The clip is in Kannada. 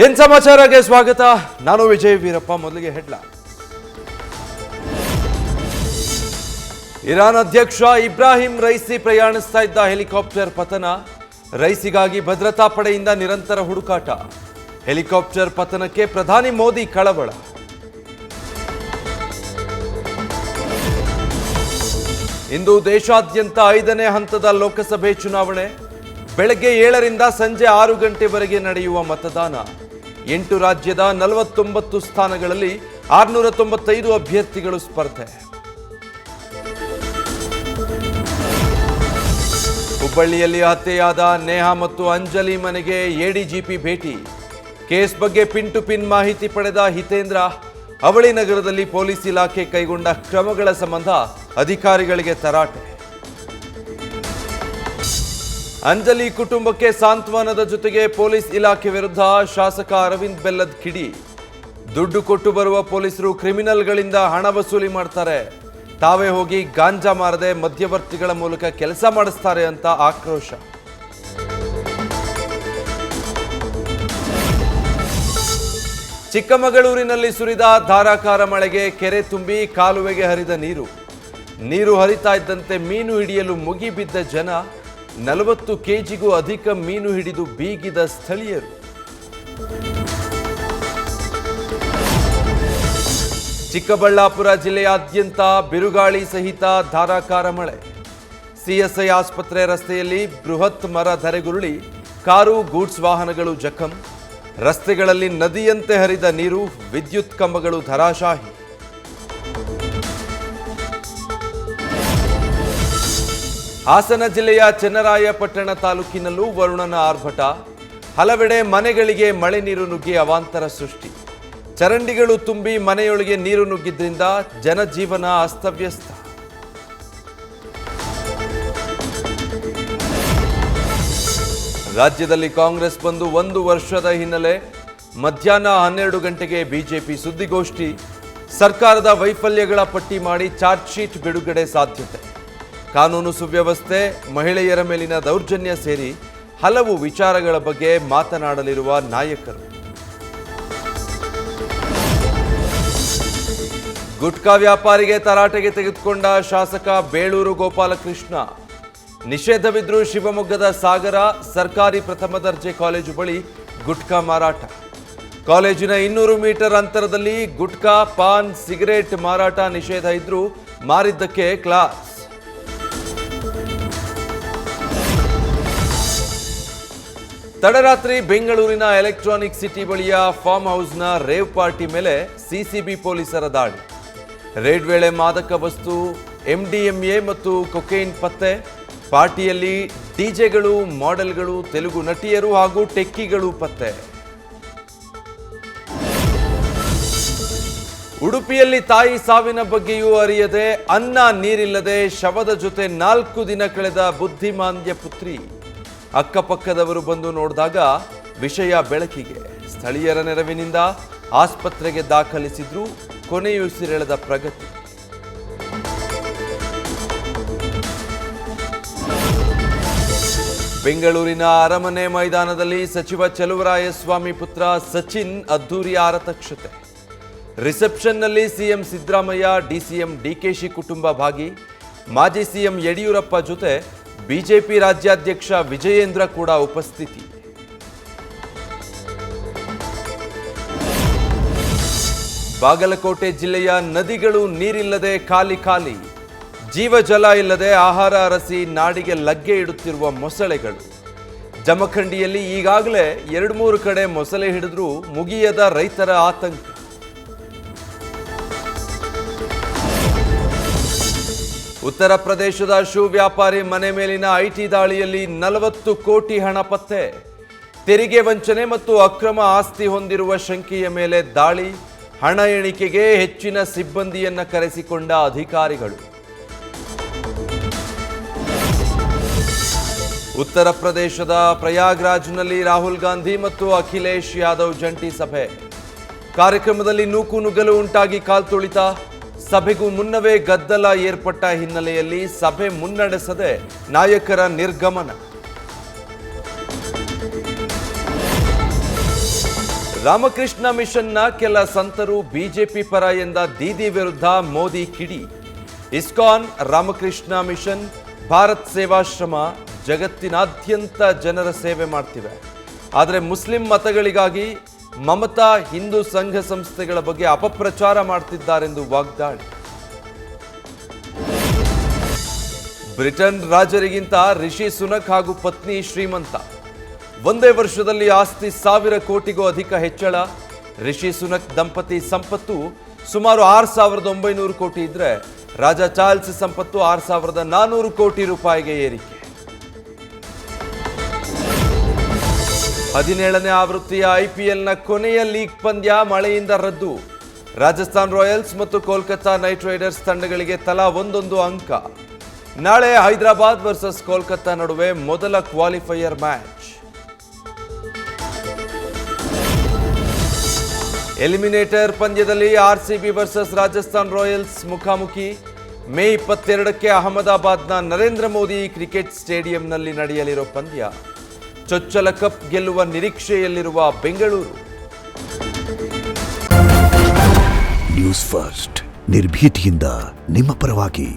ಏನ್ ಸಮಾಚಾರಕ್ಕೆ ಸ್ವಾಗತ. ನಾನು ವಿಜಯ್ ವೀರಪ್ಪ. ಮೊದಲಿಗೆ ಹೆಡ್ಲೈನ್. ಇರಾನ್ ಅಧ್ಯಕ್ಷ ಇಬ್ರಾಹಿಂ ರೈಸಿ ಪ್ರಯಾಣಿಸ್ತಾ ಇದ್ದ ಹೆಲಿಕಾಪ್ಟರ್ ಪತನ. ರೈಸಿಗಾಗಿ ಭದ್ರತಾ ಪಡೆಯಿಂದ ನಿರಂತರ ಹುಡುಕಾಟ. ಹೆಲಿಕಾಪ್ಟರ್ ಪತನಕ್ಕೆ ಪ್ರಧಾನಿ ಮೋದಿ ಕಳವಳ. ಇಂದು ದೇಶಾದ್ಯಂತ 5ನೇ ಹಂತದ ಲೋಕಸಭೆ ಚುನಾವಣೆ. ಬೆಳಗ್ಗೆ 7ರಿಂದ ಸಂಜೆ 6 ಗಂಟೆವರೆಗೆ ನಡೆಯುವ ಮತದಾನ. 8 ರಾಜ್ಯದ 49 ಸ್ಥಾನಗಳಲ್ಲಿ 695 ಅಭ್ಯರ್ಥಿಗಳು ಸ್ಪರ್ಧೆ. ಹುಬ್ಬಳ್ಳಿಯಲ್ಲಿ ಹತ್ಯೆಯಾದ ನೇಹಾ ಮತ್ತು ಅಂಜಲಿ ಮನೆಗೆ ಎಡಿಜಿಪಿ ಭೇಟಿ. ಕೇಸ್ ಬಗ್ಗೆ ಪಿನ್ ಟು ಪಿನ್ ಮಾಹಿತಿ ಪಡೆದ ಹಿತೇಂದ್ರ. ಅವಳಿ ನಗರದಲ್ಲಿ ಪೊಲೀಸ್ ಇಲಾಖೆ ಕೈಗೊಂಡ ಕ್ರಮಗಳ ಸಂಬಂಧ ಅಧಿಕಾರಿಗಳಿಗೆ ತರಾಟೆ. ಅಂಜಲಿ ಕುಟುಂಬಕ್ಕೆ ಸಾಂತ್ವನದ ಜೊತೆಗೆ ಪೊಲೀಸ್ ಇಲಾಖೆ ವಿರುದ್ಧ ಶಾಸಕ ಅರವಿಂದ್ ಬೆಲ್ಲದ್ ಕಿಡಿ. ದುಡ್ಡು ಕೊಟ್ಟು ಬರುವ ಪೊಲೀಸರು ಕ್ರಿಮಿನಲ್ಗಳಿಂದ ಹಣ ವಸೂಲಿ ಮಾಡ್ತಾರೆ. ತಾವೇ ಹೋಗಿ ಗಾಂಜಾ ಮಾರದೆ ಮಧ್ಯವರ್ತಿಗಳ ಮೂಲಕ ಕೆಲಸ ಮಾಡಿಸ್ತಾರೆ ಅಂತ ಆಕ್ರೋಶ. ಚಿಕ್ಕಮಗಳೂರಿನಲ್ಲಿ ಸುರಿದ ಧಾರಾಕಾರ ಮಳೆಗೆ ಕೆರೆ ತುಂಬಿ ಕಾಲುವೆಗೆ ಹರಿದ ನೀರು ಹರಿತಾ ಇದ್ದಂತೆ ಮೀನು ಹಿಡಿಯಲು ಮುಗಿಬಿದ್ದ ಜನ. 40 ಕೆಜಿಗೂ ಅಧಿಕ ಮೀನು ಹಿಡಿದು ಬೀಗಿದ ಸ್ಥಳೀಯರು. ಚಿಕ್ಕಬಳ್ಳಾಪುರ ಜಿಲ್ಲೆಯಾದ್ಯಂತ ಬಿರುಗಾಳಿ ಸಹಿತ ಧಾರಾಕಾರ ಮಳೆ. ಸಿಎಸ್ಐ ಆಸ್ಪತ್ರೆ ರಸ್ತೆಯಲ್ಲಿ ಬೃಹತ್ ಮರ ಧರೆಗುರುಳಿ ಕಾರು ಗೂಡ್ಸ್ ವಾಹನಗಳು ಜಖಂ. ರಸ್ತೆಗಳಲ್ಲಿ ನದಿಯಂತೆ ಹರಿದ ನೀರು, ವಿದ್ಯುತ್ ಕಂಬಗಳು ಧರಾಶಾಹಿ. ಹಾಸನ ಜಿಲ್ಲೆಯ ಚನ್ನರಾಯಪಟ್ಟಣ ತಾಲೂಕಿನಲ್ಲೂ ವರುಣನ ಆರ್ಭಟ. ಹಲವೆಡೆ ಮನೆಗಳಿಗೆ ಮಳೆ ನೀರು ನುಗ್ಗಿ ಅವಾಂತರ ಸೃಷ್ಟಿ. ಚರಂಡಿಗಳು ತುಂಬಿ ಮನೆಯೊಳಗೆ ನೀರು ನುಗ್ಗಿದ್ರಿಂದ ಜನಜೀವನ ಅಸ್ತವ್ಯಸ್ತ. ರಾಜ್ಯದಲ್ಲಿ ಕಾಂಗ್ರೆಸ್ ಬಂದು 1 ವರ್ಷದ ಹಿನ್ನೆಲೆ. ಮಧ್ಯಾಹ್ನ 12 ಗಂಟೆಗೆ ಬಿಜೆಪಿ ಸುದ್ದಿಗೋಷ್ಠಿ. ಸರ್ಕಾರದ ವೈಫಲ್ಯಗಳ ಪಟ್ಟಿ ಮಾಡಿ ಚಾರ್ಜ್ ಶೀಟ್ ಬಿಡುಗಡೆ ಸಾಧ್ಯತೆ. ಕಾನೂನು ಸುವ್ಯವಸ್ಥೆ, ಮಹಿಳೆಯರ ಮೇಲಿನ ದೌರ್ಜನ್ಯ ಸೇರಿ ಹಲವು ವಿಚಾರಗಳ ಬಗ್ಗೆ ಮಾತನಾಡಲಿರುವ ನಾಯಕರು. ಗುಟ್ಕಾ ವ್ಯಾಪಾರಿಗೆ ತರಾಟೆಗೆ ತೆಗೆದುಕೊಂಡ ಶಾಸಕ ಬೇಳೂರು ಗೋಪಾಲಕೃಷ್ಣ. ನಿಷೇಧವಿದ್ರೂ ಶಿವಮೊಗ್ಗದ ಸಾಗರ ಸರ್ಕಾರಿ ಪ್ರಥಮ ದರ್ಜೆ ಕಾಲೇಜು ಬಳಿ ಗುಟ್ಕಾ ಮಾರಾಟ. ಕಾಲೇಜಿನ 200 ಮೀಟರ್ ಅಂತರದಲ್ಲಿ ಗುಟ್ಕಾ, ಪಾನ್, ಸಿಗರೇಟ್ ಮಾರಾಟ ನಿಷೇಧ ಇದ್ರೂ ಮಾರಿದ್ದಕ್ಕೆ ಕ್ಲಾಸ್. ತಡರಾತ್ರಿ ಬೆಂಗಳೂರಿನ ಎಲೆಕ್ಟ್ರಾನಿಕ್ ಸಿಟಿ ಬಳಿಯ ಫಾರ್ಮ್ ಹೌಸ್ನ ರೇವ್ ಪಾರ್ಟಿ ಮೇಲೆ ಸಿಸಿಬಿ ಪೊಲೀಸರ ದಾಳಿ. ರೇಡ್ ವೇಳೆ ಮಾದಕ ವಸ್ತು, ಎಂಡಿಎಂಎ ಮತ್ತು ಕೊಕೈನ್ ಪತ್ತೆ. ಪಾರ್ಟಿಯಲ್ಲಿ ಡಿಜೆಗಳು, ಮಾಡೆಲ್ಗಳು, ತೆಲುಗು ನಟಿಯರು ಹಾಗೂ ಟೆಕ್ಕಿಗಳು ಪತ್ತೆ. ಉಡುಪಿಯಲ್ಲಿ ತಾಯಿ ಸಾವಿನ ಬಗ್ಗೆಯೂ ಅರಿಯದೆ, ಅನ್ನ ನೀರಿಲ್ಲದೆ ಶವದ ಜೊತೆ 4 ದಿನ ಕಳೆದ ಬುದ್ಧಿಮಾಂದ್ಯ ಪುತ್ರಿ. ಅಕ್ಕಪಕ್ಕದವರು ಬಂದು ನೋಡಿದಾಗ ವಿಷಯ ಬೆಳಕಿಗೆ. ಸ್ಥಳೀಯರ ನೆರವಿನಿಂದ ಆಸ್ಪತ್ರೆಗೆ ದಾಖಲಿಸಿದ್ರು. ಕೊನೆಯುಸಿರೆಳೆದ ಪ್ರಗತಿ. ಬೆಂಗಳೂರಿನ ಅರಮನೆ ಮೈದಾನದಲ್ಲಿ ಸಚಿವ ಚಲುವರಾಯಸ್ವಾಮಿ ಪುತ್ರ ಸಚಿನ್ ಅದ್ದೂರಿ ಆರತಕ್ಷತೆ. ರಿಸೆಪ್ಷನ್ನಲ್ಲಿ ಸಿಎಂ ಸಿದ್ದರಾಮಯ್ಯ, ಡಿಸಿಎಂ ಡಿಕೆಶಿ ಕುಟುಂಬ ಭಾಗಿ. ಮಾಜಿ ಸಿಎಂ ಯಡಿಯೂರಪ್ಪ ಜೊತೆ ಬಿಜೆಪಿ ರಾಜ್ಯಾಧ್ಯಕ್ಷ ವಿಜಯೇಂದ್ರ ಕೂಡ ಉಪಸ್ಥಿತಿ. ಬಾಗಲಕೋಟೆ ಜಿಲ್ಲೆಯ ನದಿಗಳು ನೀರಿಲ್ಲದೆ ಖಾಲಿ. ಜೀವಜಲ ಇಲ್ಲದೆ ಆಹಾರ ಅರಸಿ ನಾಡಿಗೆ ಲಗ್ಗೆ ಇಡುತ್ತಿರುವ ಮೊಸಳೆಗಳು. ಜಮಖಂಡಿಯಲ್ಲಿ ಈಗಾಗಲೇ 2-3 ಕಡೆ ಮೊಸಳೆ ಹಿಡಿದ್ರೂ ಮುಗಿಯದ ರೈತರ ಆತಂಕ. ಉತ್ತರ ಪ್ರದೇಶದ ಶೂ ವ್ಯಾಪಾರಿ ಮನೆ ಮೇಲಿನ ಐಟಿ ದಾಳಿಯಲ್ಲಿ 40 ಕೋಟಿ ಹಣ ಪತ್ತೆ. ತೆರಿಗೆ ವಂಚನೆ ಮತ್ತು ಅಕ್ರಮ ಆಸ್ತಿ ಹೊಂದಿರುವ ಶಂಕೆಯ ಮೇಲೆ ದಾಳಿ. ಹಣ ಎಣಿಕೆಗೆ ಹೆಚ್ಚಿನ ಸಿಬ್ಬಂದಿಯನ್ನ ಕರೆಸಿಕೊಂಡ ಅಧಿಕಾರಿಗಳು. ಉತ್ತರ ಪ್ರದೇಶದ ಪ್ರಯಾಗ್ರಾಜ್ನಲ್ಲಿ ರಾಹುಲ್ ಗಾಂಧಿ ಮತ್ತು ಅಖಿಲೇಶ್ ಯಾದವ್ ಜಂಟಿ ಸಭೆ. ಕಾರ್ಯಕ್ರಮದಲ್ಲಿ ನೂಕುನುಗ್ಗಲು ಉಂಟಾಗಿ ಕಾಲ್ತುಳಿತ. ಸಭೆಗೂ ಮುನ್ನವೇ ಗದ್ದಲ ಏರ್ಪಟ್ಟ ಹಿನ್ನೆಲೆಯಲ್ಲಿ ಸಭೆ ಮುನ್ನಡೆಸದೆ ನಾಯಕರ ನಿರ್ಗಮನ. ರಾಮಕೃಷ್ಣ ಮಿಷನ್ನ ಕೆಲ ಸಂತರು ಬಿಜೆಪಿ ಪರ ಎಂದ ದೀದಿ ವಿರುದ್ಧ ಮೋದಿ ಕಿಡಿ. ಇಸ್ಕಾನ್, ರಾಮಕೃಷ್ಣ ಮಿಷನ್, ಭಾರತ್ ಸೇವಾಶ್ರಮ ಜಗತ್ತಿನಾದ್ಯಂತ ಜನರ ಸೇವೆ ಮಾಡ್ತಿವೆ. ಆದರೆ ಮುಸ್ಲಿಂ ಮತಗಳಿಗಾಗಿ ಮಮತಾ ಹಿಂದೂ ಸಂಘ ಸಂಸ್ಥೆಗಳ ಬಗ್ಗೆ ಅಪಪ್ರಚಾರ ಮಾಡ್ತಿದ್ದಾರೆಂದು ವಾಗ್ದಾಳಿ. ಬ್ರಿಟನ್ ರಾಜರಿಗಿಂತ ರಿಷಿ ಸುನಕ್ ಹಾಗೂ ಪತ್ನಿ ಶ್ರೀಮಂತ. ಒಂದೇ ವರ್ಷದಲ್ಲಿ ಆಸ್ತಿ 1,000 ಕೋಟಿಗೂ ಅಧಿಕ ಹೆಚ್ಚಳ. ರಿಷಿ ಸುನಕ್ ದಂಪತಿ ಸಂಪತ್ತು ಸುಮಾರು 6,900 ಕೋಟಿ ಇದ್ರೆ ರಾಜ ಚಾರ್ಲ್ಸ್ ಸಂಪತ್ತು 6,400 ಕೋಟಿ ರೂಪಾಯಿಗೆ ಏರಿಕೆ. 17ನೇ ಆವೃತ್ತಿಯ IPLನ ಕೊನೆಯ ಲೀಗ್ ಪಂದ್ಯ ಮಳೆಯಿಂದ ರದ್ದು. ರಾಜಸ್ಥಾನ್ ರಾಯಲ್ಸ್ ಮತ್ತು ಕೋಲ್ಕತಾ ನೈಟ್ ರೈಡರ್ಸ್ ತಂಡಗಳಿಗೆ ತಲಾ ಒಂದೊಂದು ಅಂಕ. ನಾಳೆ ಹೈದರಾಬಾದ್ ವರ್ಸಸ್ ಕೋಲ್ಕತಾ ನಡುವೆ ಮೊದಲ ಕ್ವಾಲಿಫೈಯರ್ ಮ್ಯಾಚ್. ಎಲಿಮಿನೇಟರ್ ಪಂದ್ಯದಲ್ಲಿ RCB ವರ್ಸಸ್ ರಾಜಸ್ಥಾನ್ ರಾಯಲ್ಸ್ ಮುಖಾಮುಖಿ. ಮೇ 22ಕ್ಕೆ ಅಹಮದಾಬಾದ್ನ ನರೇಂದ್ರ ಮೋದಿ ಕ್ರಿಕೆಟ್ ಸ್ಟೇಡಿಯಂನಲ್ಲಿ ನಡೆಯಲಿರೋ ಪಂದ್ಯ. ಚೊಚ್ಚಲ ಕಪ್ ಗೆಲ್ಲುವ ನಿರೀಕ್ಷೆಯಲ್ಲಿರುವ ಬೆಂಗಳೂರು. ನ್ಯೂಸ್ ಫಸ್ಟ್, ನಿರ್ಭೀತಿಯಿಂದ ನಿಮ್ಮ ಪರವಾಗಿ.